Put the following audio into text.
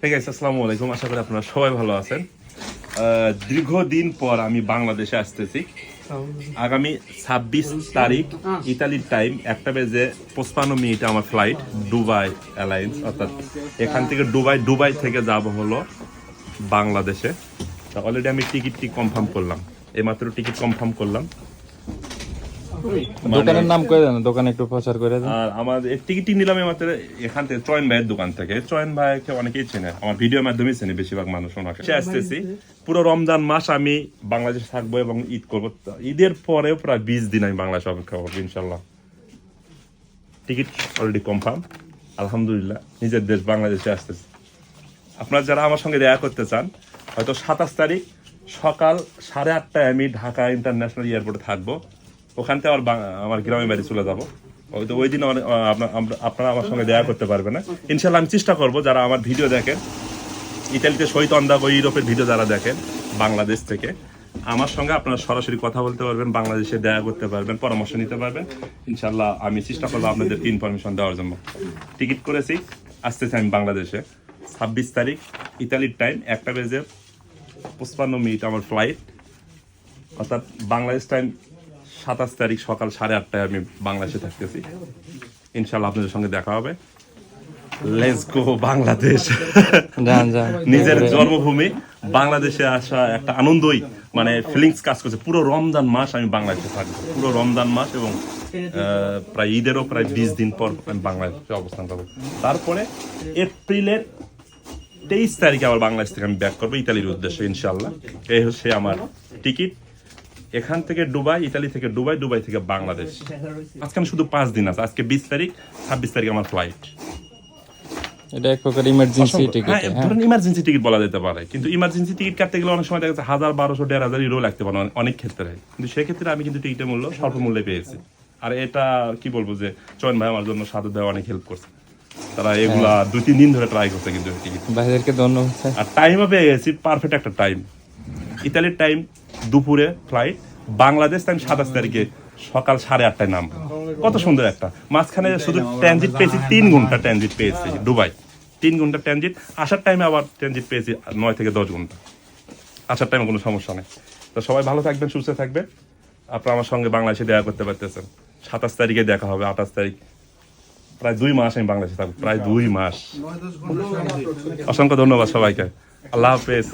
ঠিক আছে, আসসালামু আলাইকুম। আশা করি আপনারা সবাই ভালো আছেন। দীর্ঘদিন পর আমি বাংলাদেশে আসতেছি। আগামী 26 তারিখ ইতালির টাইম 1:55 আমার ফ্লাইট, দুবাই এয়ারলাইন্স। অর্থাৎ এখান থেকে দুবাই থেকে যাব হলো বাংলাদেশে। অলরেডি আমি টিকিটটি কনফার্ম করলাম, এইমাত্র টিকিট কনফার্ম করলাম। দোকানের নাম করে দেন, দোকানে একটু প্রচার করে দেন। আর আমার টিকিটটি নিলাম এইমাত্র এখান থেকে, চয়ন ভাইয়ের দোকান থেকে। চয়ন ভাইকে অনেকেই চেনে, আমার ভিডিওর মাধ্যমে চেনে বেশিরভাগ মানুষ ওনাকে। আসতেছি পুরো রমজান মাস আমি বাংলাদেশে থাকবো এবং ঈদ করবো। ঈদের পরেও প্রায় 20 দিন আমি বাংলাদেশে অপেক্ষা করবো ইনশাল্লাহ। টিকিট অলরেডি কনফার্ম, আলহামদুলিল্লাহ। নিজের দেশ বাংলাদেশে আসতেছি। আপনারা যারা আমার সঙ্গে দেখা করতে চান, হয়তো 27 তারিখ সকাল 8:30টায় আমি ঢাকা ইন্টারন্যাশনাল এয়ারপোর্টে থাকবো। ওখান থেকে আমার গ্রামের বাড়ি চলে যাবো। হয়তো ওই দিন আপনারা আমার সঙ্গে দেখা করতে পারবেন না। ইনশাল্লাহ আমি চেষ্টা করবো, যারা আমার ভিডিও দেখেন, ইতালিতে শহীদ অন্দাব, ইউরোপের ভিডিও যারা দেখেন বাংলাদেশ থেকে, আমার সঙ্গে আপনারা সরাসরি কথা বলতে পারবেন, বাংলাদেশে দেখা করতে পারবেন, পরামর্শ নিতে পারবেন। ইনশাল্লাহ আমি চেষ্টা করবো আপনাদেরকে ইনফরমেশন দেওয়ার জন্য। টিকিট করেছি, আসতেছি আমি বাংলাদেশে 26 তারিখ ইতালির টাইম 1:55 আমার ফ্লাইট। অর্থাৎ বাংলাদেশ টাইম 27 তারিখ সকাল 8:30টায় আমি বাংলাদেশে থাকতেছি। ইনশাল্লাহ আপনাদের সঙ্গে দেখা হবে। Let's go Bangladesh. নিজের জন্মভূমি বাংলাদেশে আসা একটা আনন্দই, মানে ফিলিংস কাজ করছে। পুরো রমজান মাস আমি বাংলাদেশে থাকবো, পুরো রমজান মাস, এবং প্রায় ঈদেরও প্রায় 20 দিন পর আমি বাংলাদেশে অবস্থান করবো। তারপরে এপ্রিলের 23 তারিখে আবার বাংলাদেশ থেকে আমি ব্যাক করবো ইতালির উদ্দেশ্যে ইনশাল্লাহ। এই হচ্ছে আমার টিকিট। এখান থেকে দুবাই, ইতালি থেকে দুবাই, দুবাই থেকে বাংলাদেশ। আজকে আমি শুধু 5 দিন আছে। আজকে 20 তারিখ, 26 তারিখ আমার ফ্লাইট। এটা এক প্রকার ইমার্জেন্সি টিকিট। হ্যাঁ, ধরুন ইমার্জেন্সি টিকিট বলা যেতে পারে। কিন্তু ইমার্জেন্সি টিকিট কাটতে গেলে অনেক সময় দেখা যাচ্ছে 1000, 1200, 1500 ইউরো লাগতে পারে অনেক ক্ষেত্রে। কিন্তু সেক্ষেত্রে আমি কিন্তু টিকিটের মূল্য স্বল্প মূল্যে পেয়েছি। আর এটা কি বলবো, যে চয়ন ভাই আমার জন্য সাধু দেওয়া অনেক হেল্প করছে। তারা এগুলা 2-3 দিন ধরে ট্রাই করছে কিন্তু টিকিট। ভাইদেরকে ধন্যবাদ। আর টাইমও পেয়ে গেছি, পারফেক্ট একটা টাইম। ইতালির টাইম দুপুরে ফ্লাইট, বাংলাদেশ টাইম 27 তারিখে সকাল 8:30টায় নাম। কত সুন্দর একটা। মাঝখানে শুধু ট্রানজিট পেয়েছি 3 ঘন্টা, ট্রানজিট পেয়েছি দুবাই 3 ঘন্টা ট্রানজিট। আসার টাইমে আবার ট্রানজিট পেয়েছি 9 থেকে 10 ঘন্টা। আসার টাইমে কোনো সমস্যা নেই। তো সবাই ভালো থাকবেন, সুস্থ থাকবেন। আপনারা আমার সঙ্গে বাংলাদেশে দেখা করতে পারতেছেন। 27 তারিখে দেখা হবে, 28 তারিখ। প্রায় 2 মাস আমি বাংলাদেশে থাকবো, প্রায় 2 মাস। অসংখ্য ধন্যবাদ সবাইকে। আল্লাহ হাফেজ।